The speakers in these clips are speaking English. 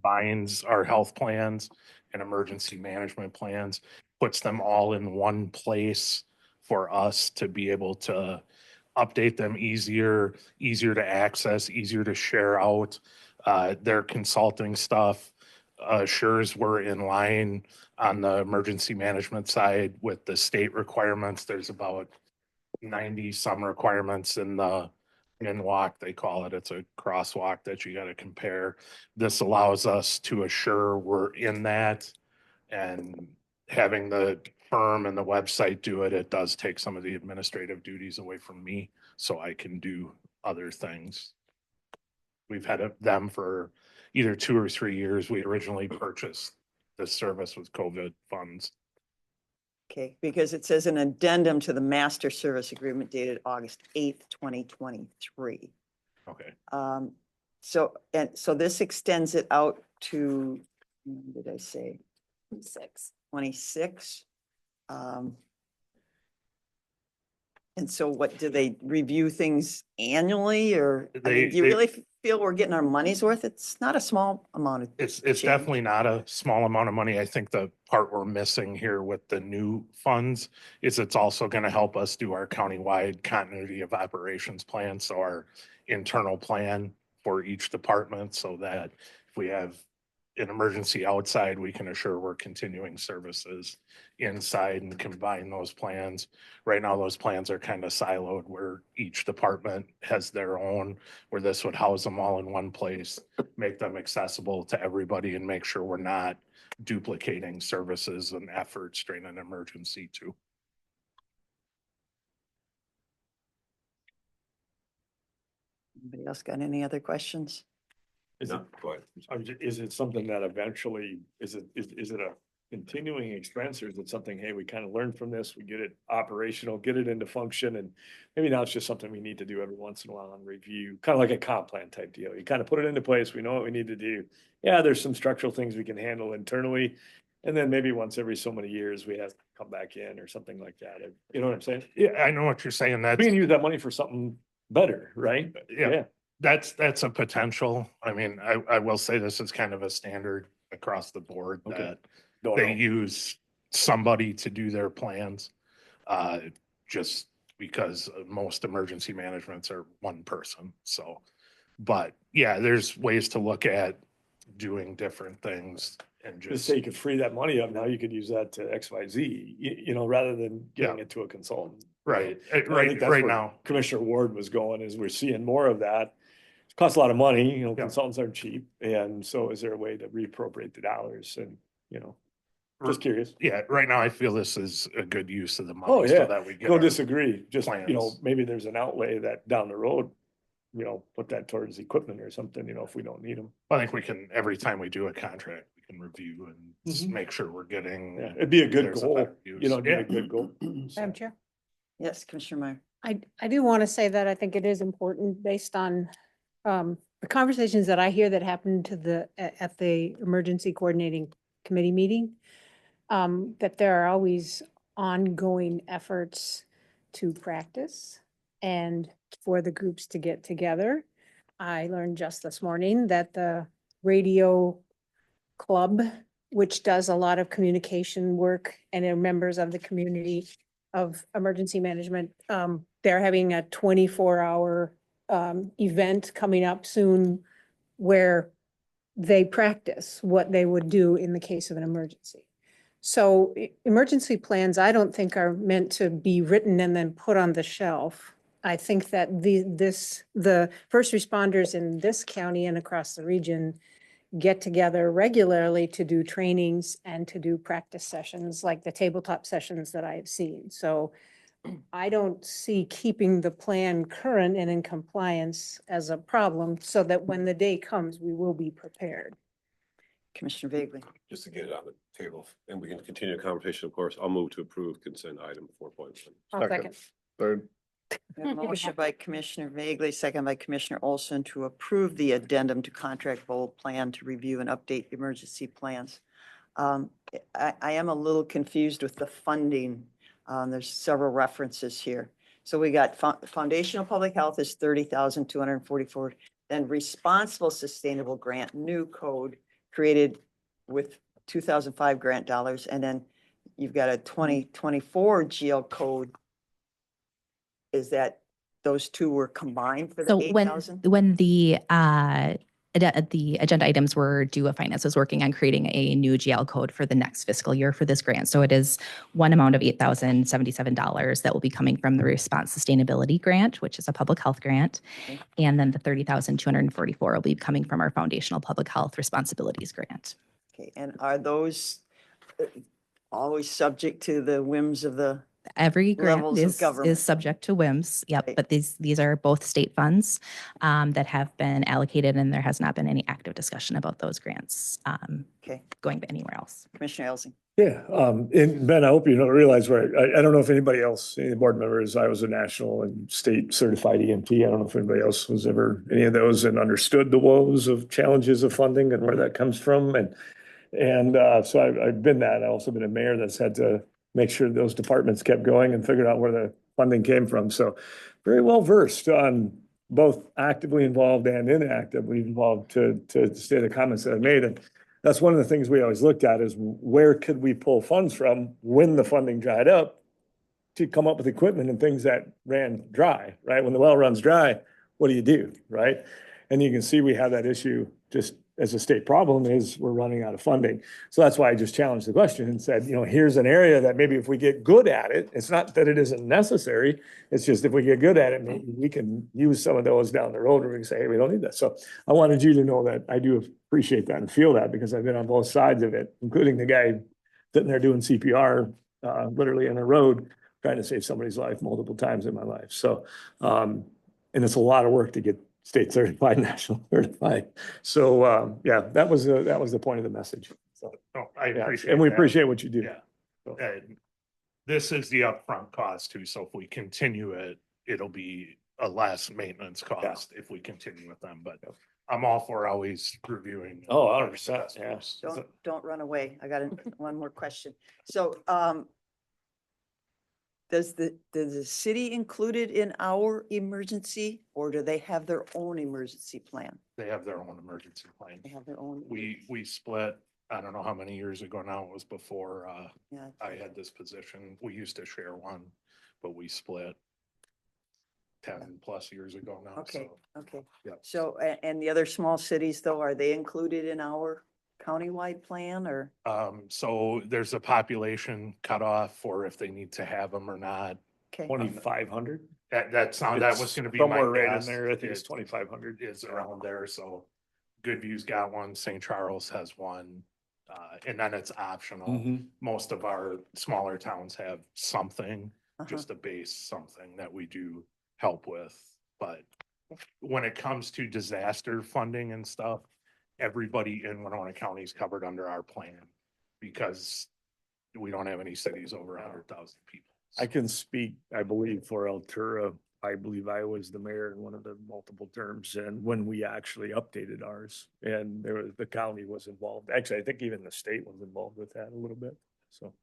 binds our health plans and emergency management plans, puts them all in one place for us to be able to update them easier to access, easier to share out. Their consulting stuff assures we're in line on the emergency management side with the state requirements. There's about 90 some requirements in the walk, they call it. It's a crosswalk that you got to compare. This allows us to assure we're in that, and having the firm and the website do it, it does take some of the administrative duties away from me so I can do other things. We've had them for either 2 or 3 years. We originally purchased this service with COVID funds. Okay, because it says an addendum to the master service agreement dated August 8th, 2023. Okay. So this extends it out to, when did I say? 26. And so what, do they review things annually, or I mean, do you really feel we're getting our money's worth? It's not a small amount of It's change. definitely not a small amount of money. I think the part we're missing here with the new funds is it's also going to help us do our countywide continuity of operations plan. So our internal plan for each department, so that if we have an emergency outside, we can assure we're continuing services inside and combine those plans. Right now, those plans are kind of siloed where each department has their own, where this would house them all in one place, make them accessible to everybody, and make sure we're not duplicating services and efforts during an emergency too. Anybody else got any other questions? Is it something that eventually, is it a continuing expense, or is it something, hey, we kind of learned from this, we get it operational, get it into function, and maybe now it's just something we need to do every once in a while and review, kind of like a comp plan type deal. You kind of put it into place, we know what we need to do. Yeah, there's some structural things we can handle internally, and then maybe once every so many years we have to come back in or something like that. You know what I'm saying? Yeah, I know what you're saying. We can use that money for something better, right? Yeah. That's a potential. I mean, I will say this is kind of a standard across the board that they use somebody to do their plans, just because most emergency managements are one person. So, but yeah, there's ways to look at doing different things and just say you could free that money up. Now you could use that to XYZ, you know, rather than giving it to a consultant. Right. Right now, Commissioner Ward was going, is we're seeing more of that. It costs a lot of money, you know, consultants aren't cheap. And so is there a way to reappropriate the dollars? And, you know, just curious. Yeah, right now I feel this is a good use of the money. Oh, yeah. So that we get Don't disagree. Just, plans. you know, maybe there's an outlay that down the road, you know, put that towards equipment or something, you know, if we don't need them. I think we can, every time we do a contract, we can review and just make sure we're getting. Yeah, it'd be a good goal. You know, it'd be a good goal. Madam Chair. Yes, Commissioner Meyer. I do want to say that I think it is important based on the conversations that I hear that happened at the Emergency Coordinating Committee meeting, that there are always ongoing efforts to practice and for the groups to get together. I learned just this morning that the radio club, which does a lot of communication work and are members of the community of emergency management, they're having a 24-hour event coming up soon where they practice what they would do in the case of an emergency. So emergency plans, I don't think are meant to be written and then put on the shelf. I think that the first responders in this county and across the region get together regularly to do trainings and to do practice sessions like the tabletop sessions that I have seen. So I don't see keeping the plan current and in compliance as a problem, so that when the day comes, we will be prepared. Commissioner Vagley. Just to get it on the table, and we can continue the conversation, of course. I'll move to approve consent item 4.1. Second. Third. Motion by Commissioner Vagley, second by Commissioner Olson to approve the addendum to contract bold plan to review and update emergency plans. I am a little confused with the funding. There's several references here. So we got foundational public health is 30,244. Then responsible sustainable grant, new code created with 2005 grant dollars, and then you've got a 2024 GL code. Is that those two were combined for the So 8,000? when the agenda items were due, a finance was working on creating a new GL code for the next fiscal year for this grant. So it is one amount of $8,077 that will be coming from the Response Sustainability Grant, which is a public health grant. Okay. And then the $30,244 will be coming from our Foundational Public Health Responsibilities Grant. Okay, and are those always subject to the whims of the, Every grant Levels of government. is subject to whims. Yep, Right. but these are both state funds that have been allocated, and there has not been any active discussion about those grants okay, going anywhere else. Commissioner Elsing? Yeah, and Ben, I hope you don't realize where, I don't know if anybody else, any of the board members, I was a national and state certified EMT. I don't know if anybody else was ever any of those and understood the woes of challenges of funding and where that comes from. And so I've been that. I've also been a mayor that's had to make sure those departments kept going and figured out where the funding came from. So very well versed on both actively involved and inactively involved to say the comments that I made. And that's one of the things we always looked at is where could we pull funds from when the funding dried up to come up with equipment and things that ran dry, right? When the well runs dry, what do you do, right? And you can see we have that issue just as a state problem is we're running out of funding. So that's why I just challenged the question and said, here's an area that maybe if we get good at it, it's not that it isn't necessary. It's just if we get good at it, maybe we can use some of those down the road where we can say, hey, we don't need that. So I wanted you to know that I do appreciate that and feel that because I've been on both sides of it, including the guy sitting there doing CPR, literally in a road, trying to save somebody's life multiple times in my life. So, and it's a lot of work to get state certified, national certified. So, yeah, that was the point of the message. So, Oh, I yeah, appreciate and we that. appreciate what you do. Yeah. And this is the upfront cost too. So if we continue it, it'll be a less maintenance cost if we continue with them. But I'm all for always reviewing. Oh, 100%, yeah. Don't run away. I got one more question. So, does the city include it in our emergency or do they have their own emergency plan? They have their own emergency plan. They have their own. We split, I don't know how many years ago now, it was before Yeah. I had this position. We used to share one, but we split 10+ years ago now. Okay, So, okay. yeah. So, and the other small cities though, are they included in our countywide plan or? So there's a population cutoff for if they need to have them or not. Okay, 2,500? That was gonna be somewhere my right in guess. there. I think it's 2,500. Is around there, so Goodview's got one, St. Charles has one, and then it's optional. Mhm. Most of our smaller towns have something, uh-huh. just a base something that we do help with. But when it comes to disaster funding and stuff, everybody in Winona County is covered under our plan because we don't have any cities over 100,000 people. I can speak, I believe, for Altura. I believe I was the mayor in one of the multiple terms and when we actually updated ours and the county was involved. Actually, I think even the state was involved with that a little bit. So.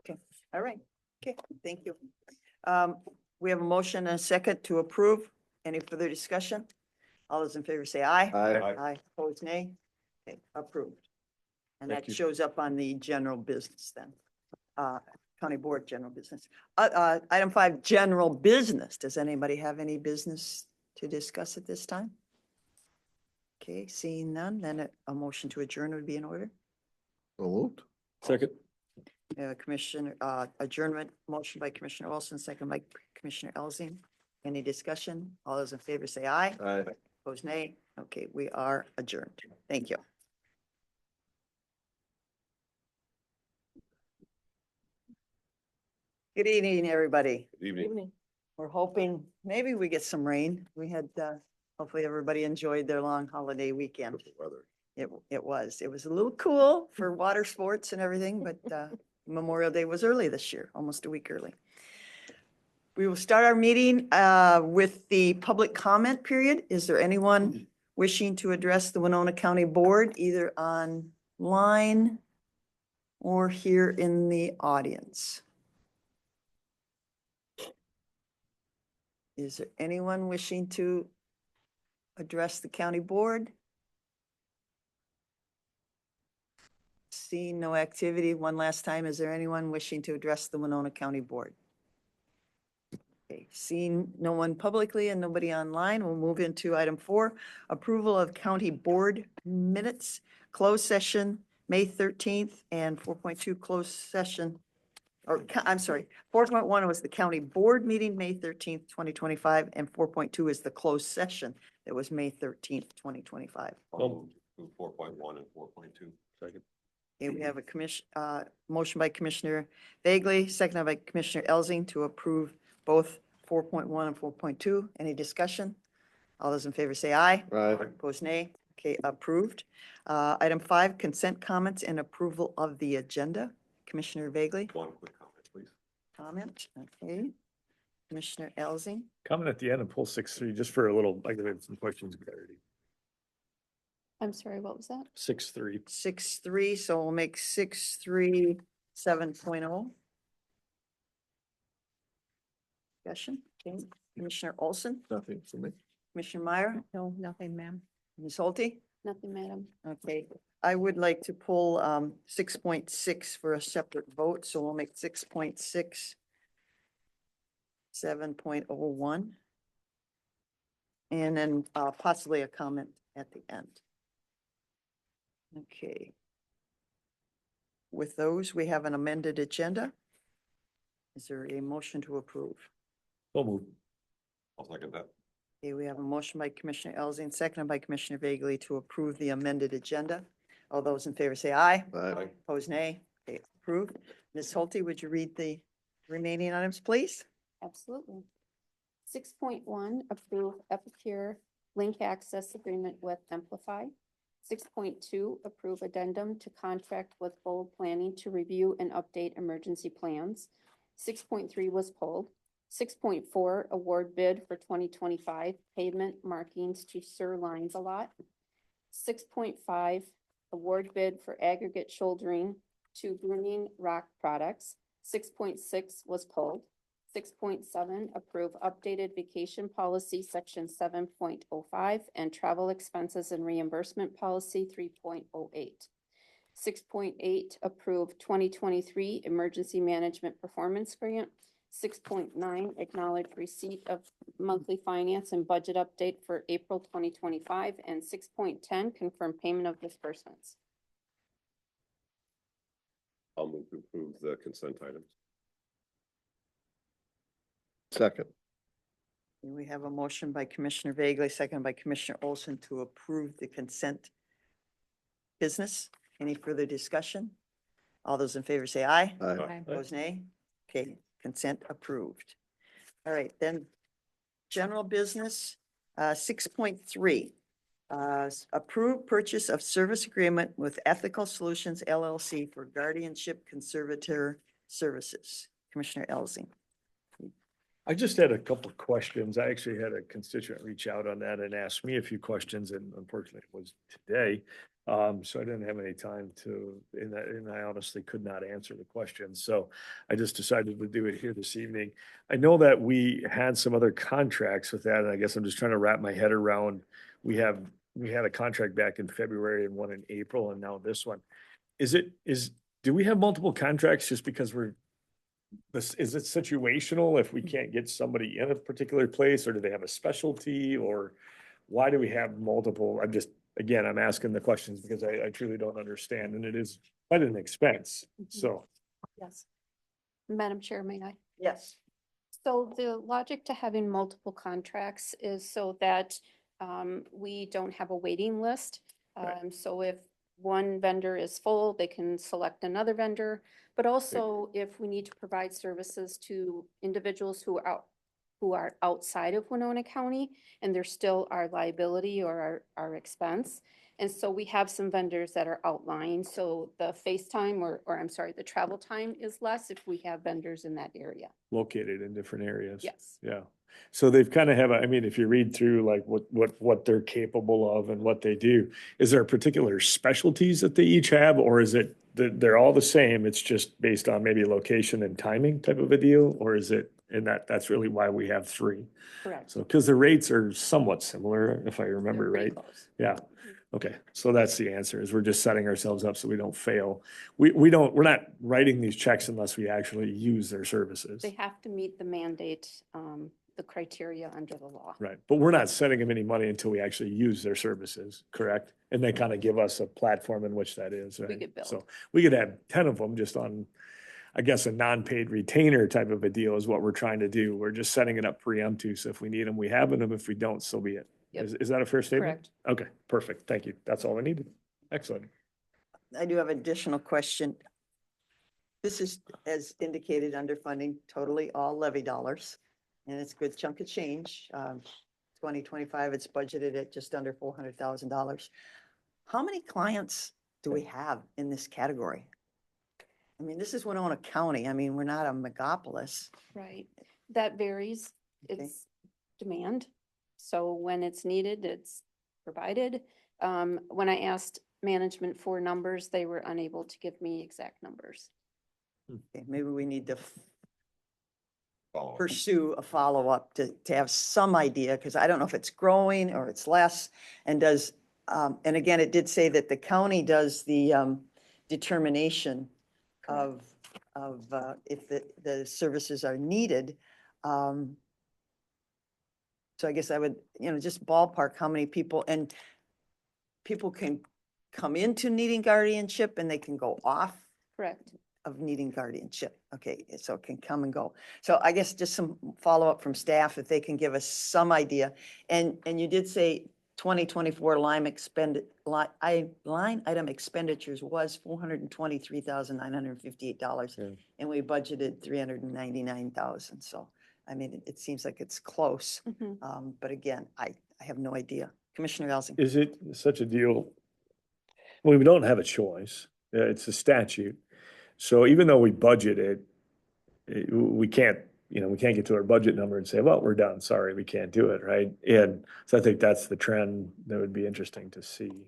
Okay, all right. Okay, thank you. We have a motion and a second to approve. Any further discussion? All those in favor say aye. Aye, opposed nay. Okay, approved. And Thank that you. shows up on the general business then. County Board General Business. Item 5, General Business. Does anybody have any business to discuss at this time? Okay, seeing none, then a motion to adjourn would be in order. Second. Commissioner, adjournment, motion by Commissioner Olson, second by Commissioner Elsing. Any discussion? All those in favor say aye. Opposed nay. Okay, we are adjourned. Thank you. Good evening, everybody. Good evening. We're hoping maybe we get some rain. We had, hopefully everybody enjoyed their long holiday weekend. It was a little cool for water sports and everything, but Memorial Day was early this year, almost a week early. We will start our meeting with the public comment period. Is there anyone wishing to address the Winona County Board, either online or here in the audience? Is there anyone wishing to address the county board? Seeing no activity, one last time, is there anyone wishing to address the Winona County Board? Okay, seeing no one publicly and nobody online, we'll move into item 4, approval of county board minutes, closed session, May 13th, and 4.2 closed session, I'm sorry, 4.1 was the county board meeting, May 13th, 2025, and 4.2 is the closed session that was May 13th, 2025. I'll move to 4.1 and 4.2. Second. Okay, we have a motion by Commissioner Bagley, seconded by Commissioner Elsing to approve both 4.1 and 4.2. Any discussion? All those in favor say aye. Aye. Opposed, nay. Okay, approved. Item 5, consent comments and approval of the agenda. Commissioner Bagley, One quick comment, please. comment. Okay. Commissioner Elsing. Comment at the end and pull 6.3, just for a little, I have some questions of clarity. I'm sorry, what was that? 6.3. 6.3, so we'll make 6.3 7.0. Discussion. Okay. Commissioner Olson, Nothing for me. Commissioner Meyer, No, nothing, ma'am. Ms. Holte. Nothing, madam. Okay, I would like to pull 6.6 for a separate vote, so we'll make 6.6 7.01. And then possibly a comment at the end. Okay. With those, we have an amended agenda. Is there a motion to approve? So move. I'll second that. Okay, we have a motion by Commissioner Elsing, seconded by Commissioner Bagley to approve the amended agenda. All those in favor say aye. Aye. Opposed, nay. Okay, approved. Ms. Holte, would you read the remaining items, please? Absolutely. 6.1, approve Epicure link access agreement with Amplify. 6.2, approve addendum to contract with Bold Planning to review and update emergency plans. 6.3 was pulled. 6.4, award bid for 2025 pavement markings to Sir Lines a lot. 6.5, award bid for aggregate shouldering to Burning Rock Products. 6.6 was pulled. 6.7, approve updated vacation policy, section 7.05, and travel expenses and reimbursement policy 3.08. 6.8, approve 2023 emergency management performance grant. 6.9, acknowledge receipt of monthly finance and budget update for April 2025. And 6.10, confirm payment of disbursements. I'll move to approve the consent items. Second. We have a motion by Commissioner Bagley, seconded by Commissioner Olson to approve the consent business. Any further discussion? All those in favor say aye. Aye. Aye. Opposed, nay. Okay, consent approved. All right, then, general business, 6.3. Approve purchase of service agreement with Ethical Solutions LLC for guardianship conservator services. Commissioner Elsing. I just had a couple of questions. I actually had a constituent reach out on that and ask me a few questions, and unfortunately it was today. So I didn't have any time to, and I honestly could not answer the questions. So I just decided to do it here this evening. I know that we had some other contracts with that, and I guess I'm just trying to wrap my head around. We had a contract back in February and one in April, and now this one. Do we have multiple contracts just because is it situational if we can't get somebody in a particular place, or do they have a specialty, or why do we have multiple? I'm asking the questions because I truly don't understand, and it is quite an expense. So, Yes. Madam Chair, may I? Yes. So the logic to having multiple contracts is so that we don't have a waiting list. Right. So if one vendor is full, they can select another vendor. But also if we need to provide services to individuals who are outside of Winona County, and they're still our liability or our expense. And so we have some vendors that are outlined. So the FaceTime the travel time is less if we have vendors in that area. located in different areas. Yes. Yeah. So they've kind of if you read through like what they're capable of and what they do, is there particular specialties that they each have, or is it that they're all the same? It's just based on maybe location and timing type of a deal, or is it, and that's really why we have three. Correct. So, because the rates are somewhat similar, if I remember They're pretty right. close. Yeah. Okay, so that's the answer, is we're just setting ourselves up so we don't fail. We're not writing these checks unless we actually use their services. They have to meet the mandate, the criteria under the law. Right, but we're not sending them any money until we actually use their services, correct? And they kind of give us a platform in which that is, right? get billed. So we could have 10 of them just on, I guess, a non-paid retainer type of a deal is what we're trying to do. We're just setting it up preemptive, so if we need them, we have them. If we don't, so be it. Yep. Is that a fair statement? Correct. Okay, perfect, thank you. That's all I needed. Excellent. I do have an additional question. This is, as indicated, underfunding, totally all levy dollars, and it's a good chunk of change. 2025, it's budgeted at just under $400,000. How many clients do we have in this category? I mean, this is Winona County. I mean, we're not a megapolis. Right. That varies. Okay. It's demand. So when it's needed, it's provided. When I asked management for numbers, they were unable to give me exact numbers. Okay, maybe we need to Follow up. pursue a follow-up to have some idea, because I don't know if it's growing or it's less. And does, and again, it did say that the county does the determination of if the services are needed. So I guess I would, just ballpark how many people, and people can come into needing guardianship and they can go off Correct. of needing guardianship. Okay, so it can come and go. So I guess just some follow-up from staff, if they can give us some idea. And you did say 2024 line item expenditures was $423,958. Yeah. And we budgeted $399,000. So, I mean, it seems like it's close. Mhm. But again, I have no idea. Commissioner Elsing. Is it such a deal? Well, we don't have a choice. It's a statute. So even though we budget it, we can't, we can't get to our budget number and say, well, we're done. Sorry, we can't do it, right? And so I think that's the trend that would be interesting to see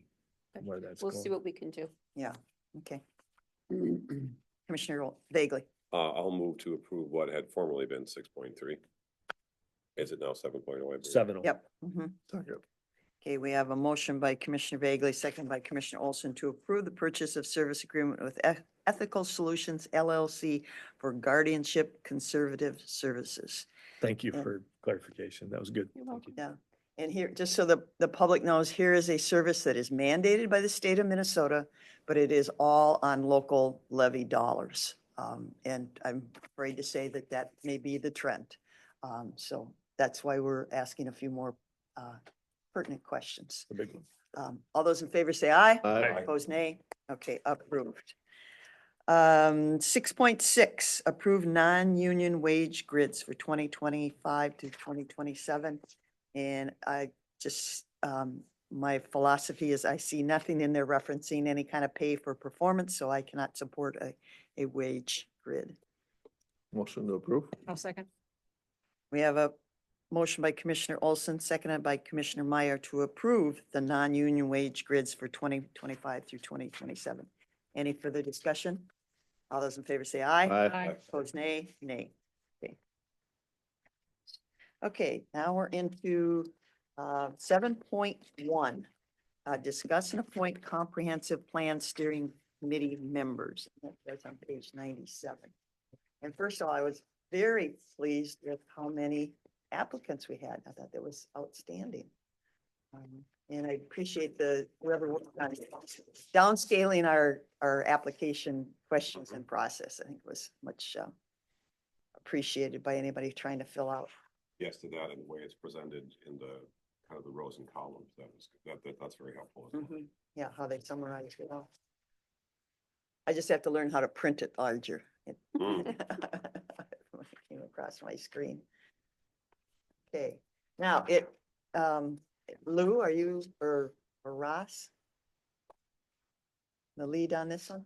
where that's We'll going. see what we can do. Yeah, okay. Commissioner Vagley. I'll move to approve what had formerly been 6.3. Is it now 7.0? 7. Yep. Mhm. Okay, we have a motion by Commissioner Vagley, second by Commissioner Olson to approve the purchase of service agreement with Ethical Solutions LLC for guardianship conservative services. Thank you for clarification. That was good. You're Thank you. Yeah, and here, just so the public knows, here is a service that is mandated by the state of Minnesota, but it is all on local levy dollars. And I'm afraid to say that that may be the trend. So that's why we're asking a few more pertinent questions. The big one. All those in favor say aye. Aye. Opposed, nay. Okay, approved. 6.6, approve non-union wage grids for 2025 to 2027. And I just, my philosophy is I see nothing in there referencing any kind of pay for performance, so I cannot support a wage grid. Motion to approve. I'll second. We have a motion by Commissioner Olson, seconded by Commissioner Meyer to approve the non-union wage grids for 2025 through 2027. Any further discussion? All those in favor say aye. Aye. Opposed, nay. Nay. Okay. Okay, now we're into 7.1. Discuss and appoint comprehensive plan steering committee members. That's on page 97. And first of all, I was very pleased with how many applicants we had. I thought that was outstanding. And I appreciate whoever worked on downscaling our application questions and process. I think it was much appreciated by anybody trying to fill out. Yes, to that and the way it's presented in the kind of the rows and columns. That's very helpful. As well. Yeah, how they summarize it all. I just have to learn how to print it larger. Mm. When it came across my screen. Okay, now Lou, are you, or Ross? The lead on this one?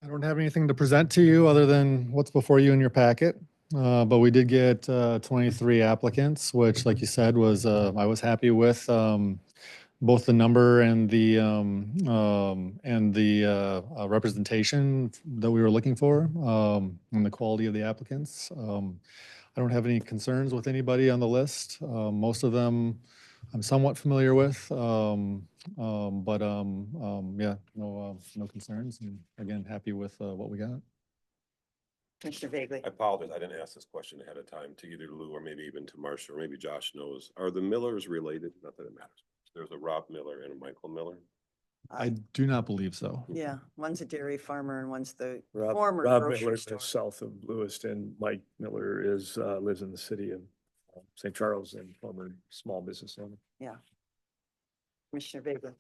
I don't have anything to present to you other than what's before you in your packet. But we did get 23 applicants, which, like you said, was I was happy with both the number and the representation that we were looking for, and the quality of the applicants. I don't have any concerns with anybody on the list. Most of them I'm somewhat familiar with. Yeah, no concerns. And again, happy with what we got. Commissioner Vagley. I apologize, I didn't ask this question ahead of time to either Lou or maybe even to Marcia, or maybe Josh knows. Are the Millers related? Not that it matters. There's a Rob Miller and a Michael Miller. I do not believe so. Yeah, one's a dairy farmer and one's the Rob former Miller grocery lives store. south of Lewiston. Mike Miller is, lives in the city of St. Charles and former small business owner. Commissioner Vagley.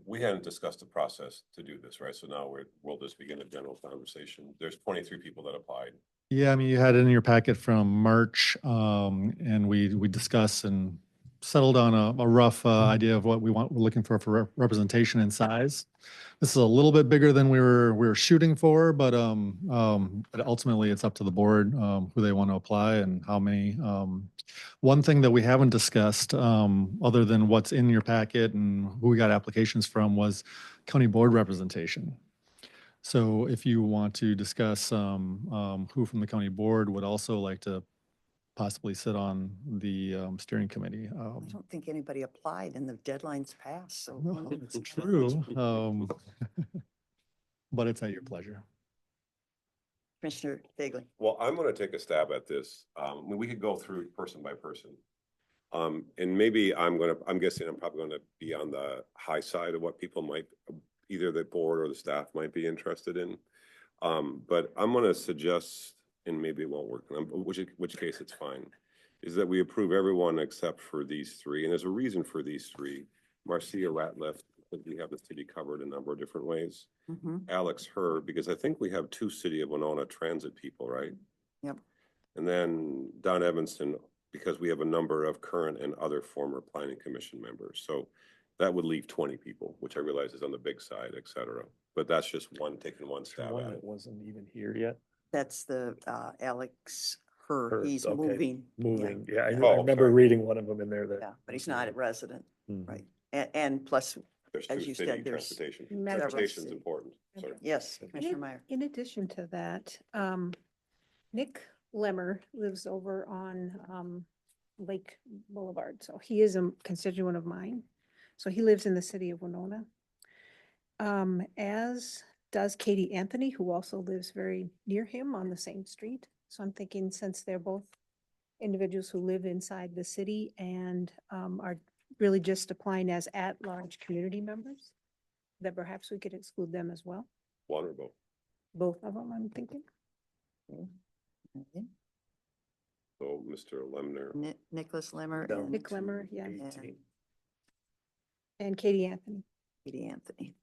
We hadn't discussed the process to do this, right? So now we'll just begin a general conversation. There's 23 people that applied. Yeah, I mean, you had it in your packet from March, and we discussed and settled on a rough idea of what we're looking for representation and size. This is a little bit bigger than we were shooting for, but ultimately it's up to the board who they want to apply and how many. One thing that we haven't discussed, other than what's in your packet and who we got applications from, was county board representation. So if you want to discuss who from the county board would also like to possibly sit on the steering committee. I don't think anybody applied and the deadline's passed, so. No, it's true. But it's at your pleasure. Commissioner Vagley. Well, I'm going to take a stab at this. We could go through person by person. And maybe I'm guessing I'm probably going to be on the high side of what people might, either the board or the staff might be interested in. But I'm going to suggest, and maybe it won't work, which case it's fine, is that we approve everyone except for these three. And there's a reason for these three. Marcia Ratliff, because we have the city covered a number of different ways. Alex Hurd, because I think we have 2 City of Winona transit people, right? Yep. And then Don Evanston, because we have a number of current and other former planning commission members. So that would leave 20 people, which I realize is on the big side, et cetera. But that's just taking one stab One at that it. wasn't even here yet. That's the Alex Hurd. Hurd, He's okay. moving. Moving, yeah, I Yeah. Oh, remember sorry. reading one of them in there that. Yeah, but he's not a resident, Mhm. right? And plus, There's as 2 you city said, there's transportation. Several Transportation's city. important. Sorry. yes, In Commissioner ad- Meyer. In addition to that, Nick Lemmer lives over on Lake Boulevard, so he is a constituent of mine. So he lives in the city of Winona. As does Katie Anthony, who also lives very near him on the same street. So I'm thinking, since they're both individuals who live inside the city and are really just applying as at-large community members, that perhaps we could exclude them as well. One or both. Both of them, I'm thinking. So Mr. Lemner, Nicholas Lemmer Down and Nick Lemmer, yeah, 18. and Katie Anthony. Katie Anthony.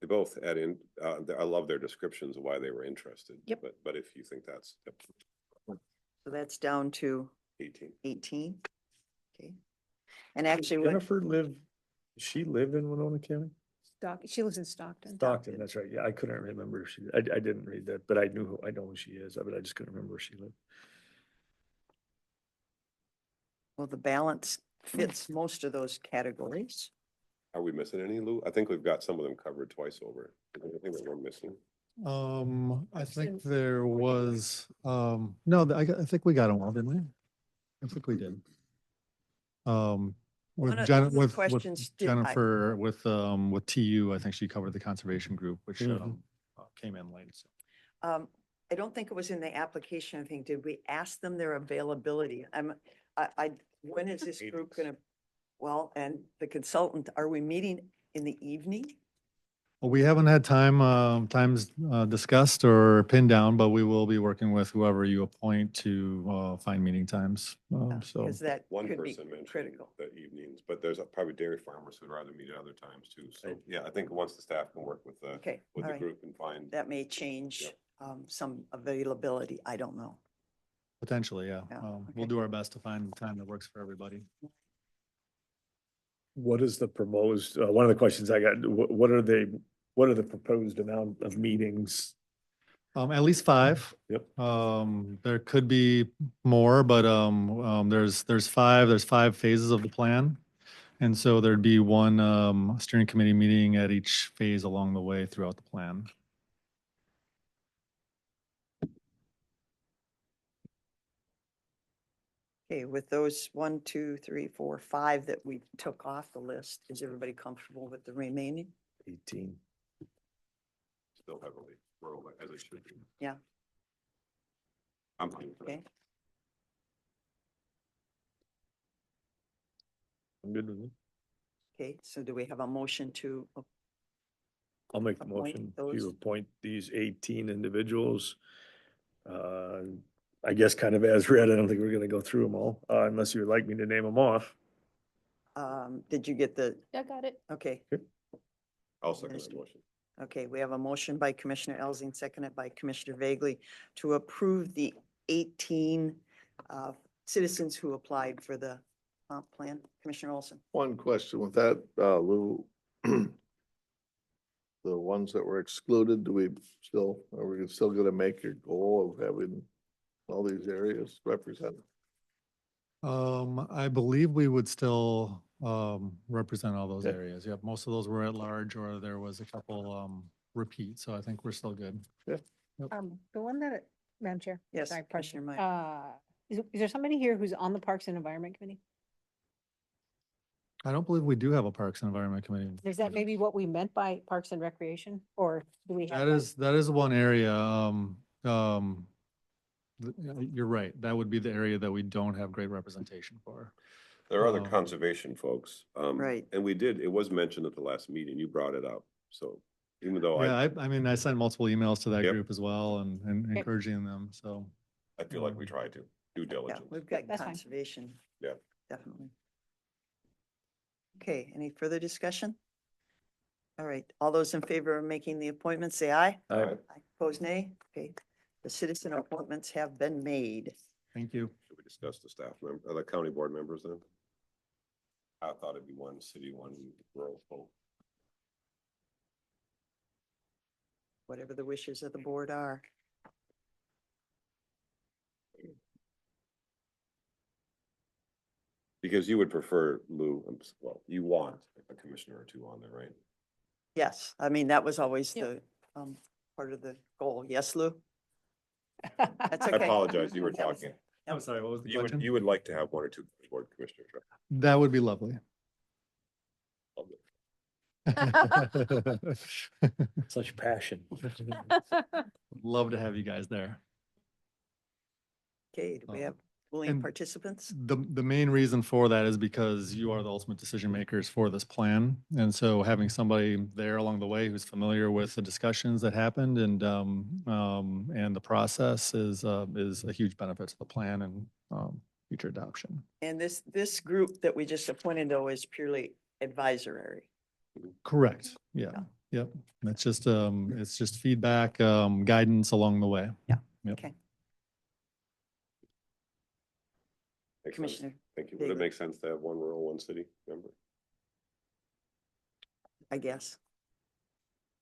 they both add in, I love their descriptions of why they were interested. Yep. But if you think that's So that's down to 18. 18. Okay. And actually, what, Jennifer lived, she lived in Winona County? She lives in Stockton. Stockton, that's right. Yeah, I couldn't remember if she, I didn't read that, but I know who she is, but I just couldn't remember where she lived. well, the balance fits most of those categories. Are we missing any, Lou? I think we've got some of them covered twice over. Is there anything that we're missing? I think there was, no, I think we got them all, didn't we? I think we did. With One of Jen, the with questions did I- Jennifer, with TU, I think she covered the conservation group, which Mhm. came in late. So. I don't think it was in the application. I think, did we ask them their availability? When is this group gonna, well, and the consultant, are we meeting in the evening? Well, we haven't had times discussed or pinned down, but we will be working with whoever you appoint to find meeting times. So Because that One could be person mentioned critical. the evenings, but there's probably dairy farmers who'd rather meet at other times too. So, Right. yeah, I think once the staff can work with Okay, with all the right. group and find. That may change Yep. some availability. I don't know. potentially, yeah. Yeah, We'll okay. do our best to find the time that works for everybody. What is the proposed, one of the questions I got, what are the proposed amount of meetings? At least 5. Yep. There could be more, but there's 5 phases of the plan. And so there'd be one steering committee meeting at each phase along the way throughout the plan. Okay, with those 1, 2, 3, 4, 5 that we took off the list, is everybody comfortable with the remaining? 18. Still heavily, rural as it should be. Yeah. I'm fine with that. Okay, I'm good with it. okay, so do we have a motion to, I'll make the Appoint motion those. to appoint these 18 individuals. I guess kind of as read, I don't think we're gonna go through them all, unless you would like me to name them off. did you get the, I got it. okay, I'll second that Minister. motion. okay, we have a motion by Commissioner Elzing, seconded by Commissioner Vagley to approve the 18 citizens who applied for the comp plan. Commissioner Olson? One question with that, Lou. The ones that were excluded, are we still gonna make your goal of having all these areas represented? I believe we would still, represent all those Okay. areas. Yep, most of those were at large, or there was a couple, repeats, so I think we're still good. The one that, Madam Chair. Yes, sorry, pardon Commissioner me. Meyer. Is there somebody here who's on the Parks and Environment Committee? I don't believe we do have a Parks and Environment Committee. Is that maybe what we meant by Parks and Recreation, or do we have? That is one area, you're right. That would be the area that we don't have great representation for. There are other Um, conservation folks. Right. And it was mentioned at the last meeting, you brought it up, so even though Yeah, I mean, I sent multiple emails to that Yep. group as well and Okay. encouraging them, so. I feel like we tried to, due Yeah, diligence. we've got That's fine. conservation. Yeah. Definitely. Okay, any further discussion? All right, all those in favor of making the appointment, say aye. Aye. Opposed, nay? Okay, the citizen appointments have been made. Thank you. Should we discuss the staff member, the county board members then? I thought it'd be one city, one rural folk. Whatever the wishes of the board are. Because you would prefer Lou, well, you want a commissioner or two on there, right? Yes, I mean, that was always Yep. the part of the goal. Yes, Lou? That's I okay. apologize, you were That was- talking. I'm sorry, what was the You would, question? you would like to have one or two board commissioners, right? That would be lovely. Such passion. Love to have you guys there. Okay, do we have Um, willing and- participants? The main reason for that is because you are the ultimate decision makers for this plan. And so having somebody there along the way who's familiar with the discussions that happened and the process is a huge benefit to the plan and future adoption. And this group that we just appointed though is purely advisory. Correct. Yeah. Yep. It's just feedback, guidance along the way. Yeah. Yep. Okay. Makes sense. Commissioner, Thank you. Would it David. make sense to have one rural, one city member? I guess.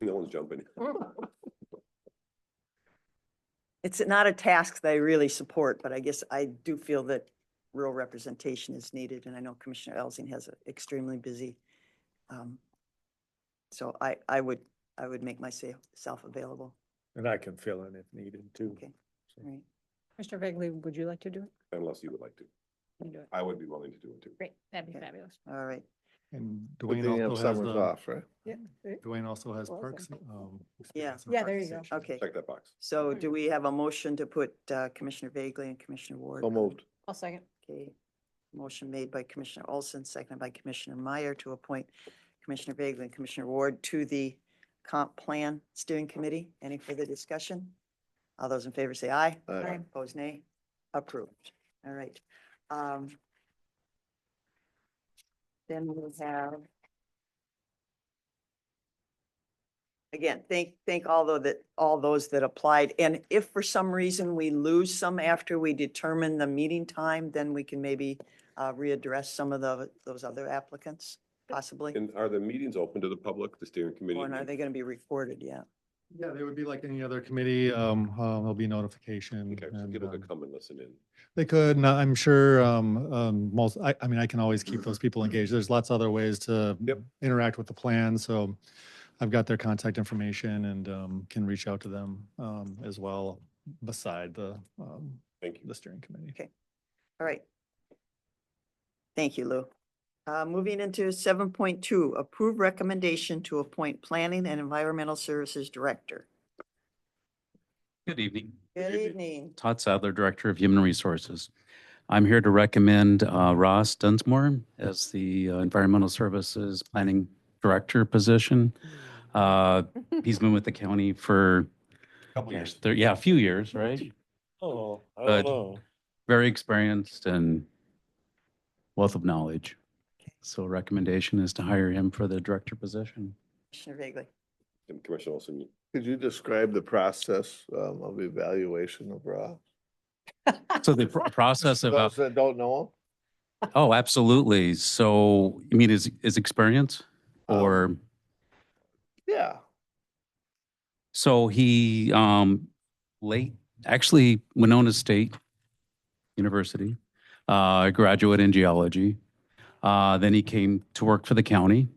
No one's jumping. It's not a task that I really support, but I guess I do feel that rural representation is needed, and I know Commissioner Elzing has an extremely busy. So I would make myself available. And I can fill in if needed too. Okay. So, All right. Mr. Vagley, would you like to do it? Unless you would like to. You can do it. I would be willing to do it too. Great, that'd be Okay. fabulous. All right. And Good thing you Dwayne have also has summers the, off, right? Yeah. Dwayne also has Awesome. parks. Yeah. experience in Yeah, park there you go. station. Okay. Check that box. So do we have a motion to put Commissioner Vagley and Commissioner Ward? So on? moved. I'll second. Okay. Motion made by Commissioner Olson, seconded by Commissioner Meyer to appoint Commissioner Vagley and Commissioner Ward to the Comp Plan Steering Committee. Any further discussion? All those in favor say aye. Aye. Opposed, nay. Approved. All right. Then we'll have. Again, thank all those that applied. And if for some reason we lose some after we determine the meeting time, then we can maybe readdress some of those other applicants possibly. And are the meetings open to the public, the steering committee? Or are they going to be recorded? Yeah. Yeah, they would be like any other committee. There'll be notification. Okay, so and, people could come and listen in. They could, and I'm sure, I mean, I can always keep those people engaged. There's lots of other ways to Yep. interact with the plan, so I've got their contact information and, can reach out to them, as well, beside Thank you. the steering committee. Okay. All right. Thank you, Lou. Moving into 7.2, approve recommendation to appoint Planning and Environmental Services Director. Good evening. Good evening. Todd Sadler, Director of Human Resources. I'm here to recommend Ross Dunsmore as the Environmental Services Planning Director position. He's been with the county for Couple years. a few years, right? Oh, I But- don't know. Very experienced and wealth of knowledge. So recommendation is to hire him for the director position. Commissioner Vagley. And Commissioner Olson, Could you describe the process of evaluation of Ross? So the process For of, those that don't know oh, absolutely. So you mean his experience or? him? Yeah. So he actually Winona State University, graduate in geology. Then he came to work for the county,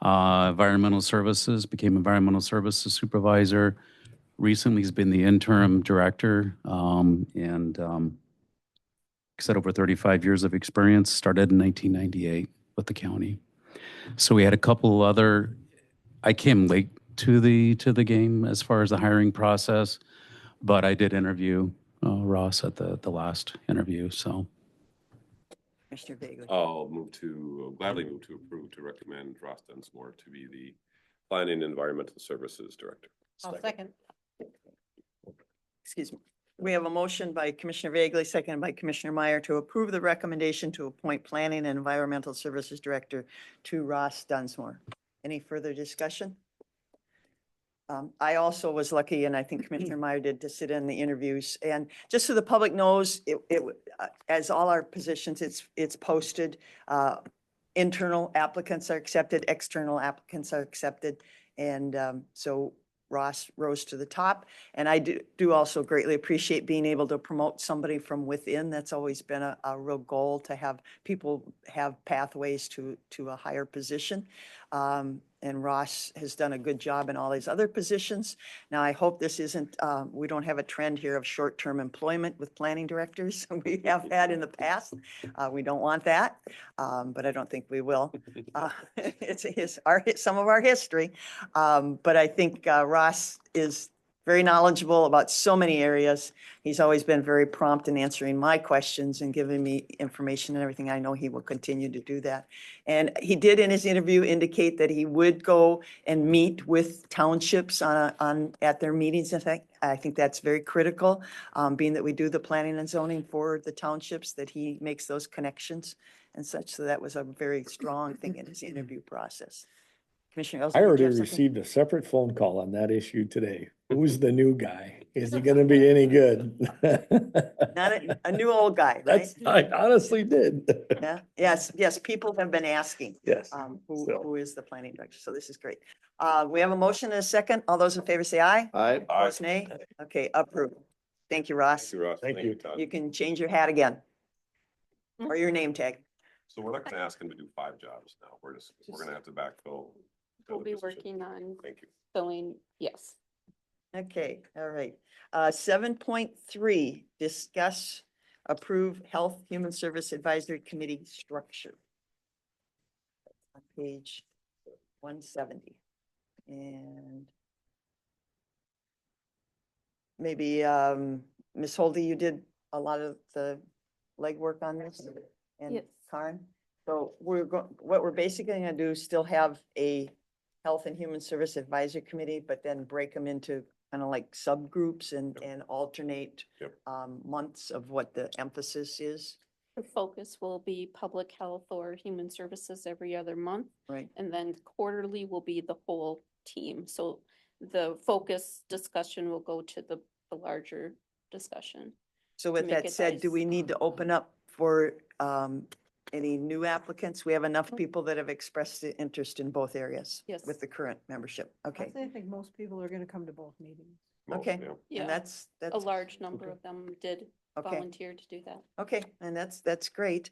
environmental services, became environmental services supervisor. Recently, he's been the interim director, and said over 35 years of experience. Started in 1998 with the county. So we had a couple other. I came late to the game as far as the hiring process, but I did interview Ross at the last interview. So Commissioner Vagley. I'll gladly move to approve to recommend Ross Dunsmore to be the Planning and Environmental Services Director. I'll second. Excuse me. We have a motion by Commissioner Vagley, seconded by Commissioner Meyer to approve the recommendation to appoint Planning and Environmental Services Director to Ross Dunsmore. Any further discussion? I also was lucky, and I think Commissioner Meyer did, to sit in the interviews. And just so the public knows, as all our positions, it's posted. Internal applicants are accepted, external applicants are accepted. And so Ross rose to the top. And I do also greatly appreciate being able to promote somebody from within. That's always been a real goal, to have people have pathways to a higher position. And Ross has done a good job in all these other positions. Now, I hope this isn't, we don't have a trend here of short-term employment with planning directors. We have had in the past. We don't want that, but I don't think we will. It's some of our history. But I think Ross is very knowledgeable about so many areas. He's always been very prompt in answering my questions and giving me information and everything. I know he will continue to do that. And he did in his interview indicate that he would go and meet with townships at their meetings. In fact, I think that's very critical, being that we do the planning and zoning for the townships, that he makes those connections and such. So that was a very strong thing in his interview process. Commissioner Elson, I did you already have something? received a separate phone call on that issue today. Who's the new guy? Is he gonna be any good? Not a new old guy, right? I honestly did. Yeah, yes, people have been asking. Yes. So. Who is the planning director? So this is great. We have a motion and a second. All those in favor say aye. Aye. Opposed, nay. Okay, approved. Thank you, Ross. Thank you, Ross. Thank you. Todd. You can change your hat again. Or your name tag. So we're not gonna ask him to do 5 jobs now. We're gonna have to backfill. We'll other be positions. working on Thank you. filling, yes. Okay, all right. 7.3, discuss, approve Health Human Service Advisory Committee structure. On page 170. And maybe, Ms. Holdy, you did a lot of the legwork on this? And Yes. Karen? So what we're basically gonna do is still have a Health and Human Service Advisory Committee, but then break them into kind of like subgroups and alternate Yep. months of what the emphasis is, The focus will be public health or human services every other month. right? And then quarterly will be the whole team. So the focus discussion will go to the larger discussion. So with make that it said, do nice. we need to open up for any new applicants? We have enough people that have expressed the interest in both areas. Yes. With the current membership. Okay, I think most people are gonna come to both meetings. Most, okay. yeah. Yeah, And that's. a large number of them did Okay. volunteer to do that. Okay, and that's great.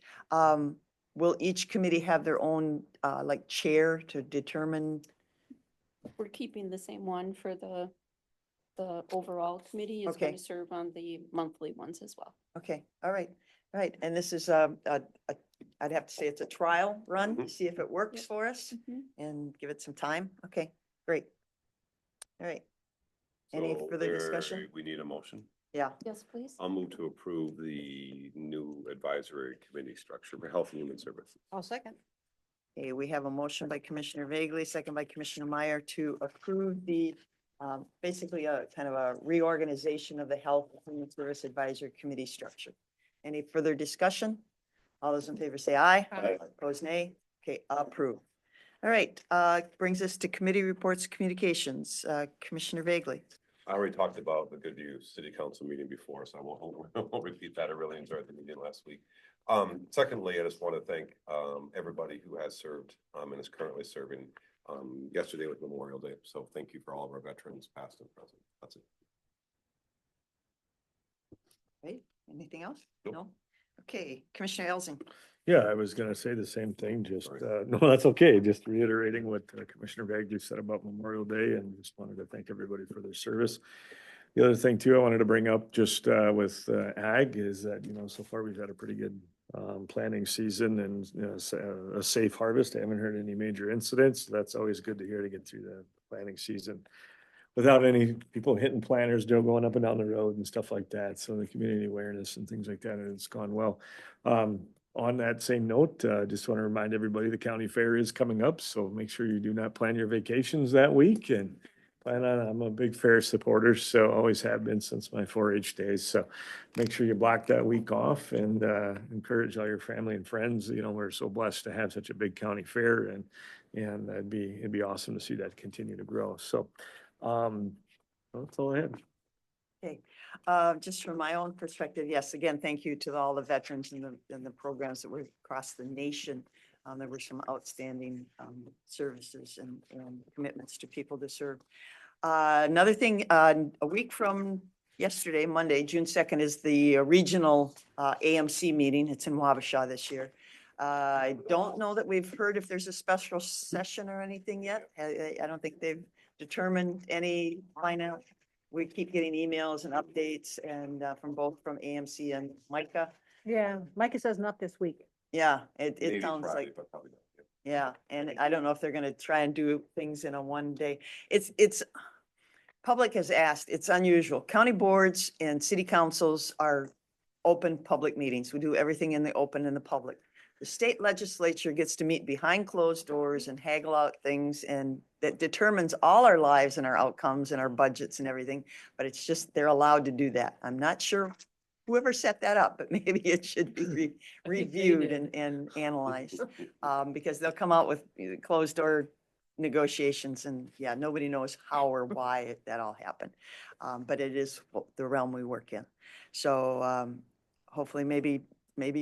Will each committee have their own, like chair to determine? We're keeping the same one for the overall committee is Okay. going to serve on the monthly ones as well. Okay, all right. And this is I'd have to say it's a trial run, Mhm. see if it works Yep. for us Mhm. and give it some time. Okay, great. All right, any So further discussion? We need a motion. Yeah, Yes, please. I'll move to approve the new advisory committee structure for Health and Human Services. I'll second. Okay, we have a motion by Commissioner Vagley, second by Commissioner Meyer to approve the, basically a kind of a reorganization of the Health and Human Service Advisory Committee structure. Any further discussion? All those in favor say aye. Aye. Opposed, nay. Okay, approved. All right, brings us to committee reports, communications. Commissioner Vagley. I already talked about the Goodview City Council meeting before, so I won't repeat that. I really enjoyed the meeting last week. Secondly, I just want to thank everybody who has served and is currently serving. Yesterday was Memorial Day, so thank you for all of our veterans, past and present. That's it. Right, anything else? Nope. No? Okay, Commissioner Elsing. Yeah, I was gonna say the same thing, just, no, that's okay, just reiterating what Commissioner Bagley said about Memorial Day, and just wanted to thank everybody for their service. The other thing too, I wanted to bring up just with ag is that, so far we've had a pretty good planting season and, a safe harvest. I haven't heard any major incidents. That's always good to hear to get through the planting season without any people hitting planters, going up and down the road and stuff like that. So the community awareness and things like that, and it's gone well. On that same note, just want to remind everybody the county fair is coming up, so make sure you do not plan your vacations that week and plan on, I'm a big fair supporter, so always have been since my 4-H days. So make sure you block that week off and encourage all your family and friends. We're so blessed to have such a big county fair, and it'd be awesome to see that continue to grow. So that's all I have. Okay, just from my own perspective, yes, again, thank you to all the veterans and the programs that were across the nation. There were some outstanding services and commitments to people to serve. Another thing, a week from yesterday, Monday, June 2nd, is the regional AMC meeting. It's in Wabasha this year. I don't know that we've heard if there's a special session or anything yet. I don't think they've determined any finance. We keep getting emails and updates and from AMC and Micah. Yeah, Micah says not this week. Yeah, it Maybe sounds Friday, like, but probably not. yeah, and I don't know if they're gonna try and do things in a one day. It's, public has asked, it's unusual. County boards and city councils are open public meetings. We do everything in the open in the public. The state legislature gets to meet behind closed doors and haggle out things, and that determines all our lives and our outcomes and our budgets and everything. But it's just, they're allowed to do that. I'm not sure whoever set that up, but maybe it should be reviewed and analyzed. Because they'll come out with closed door negotiations, and yeah, nobody knows how or why that all happened. But it is the realm we work in. So hopefully maybe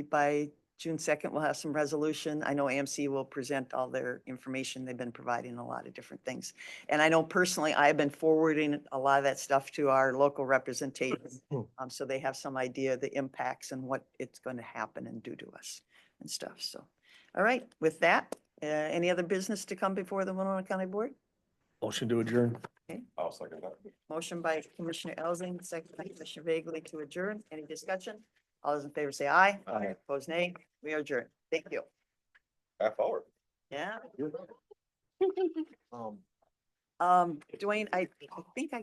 by June 2nd, we'll have some resolution. I know AMC will present all their information. They've been providing a lot of different things. And I know personally, I've been forwarding a lot of that stuff to our local representation. So they have some idea of the impacts and what it's going to happen and do to us and stuff. So, all right, with that, any other business to come before the Winona County Board? Motion to adjourn. I'll second that. Motion by Commissioner Elsing, second by Commissioner Vagley to adjourn. Any discussion? All those in favor say aye. Aye. Opposed, nay. We are adjourned. Thank you. Half hour. Yeah. Um, Dwayne, I think I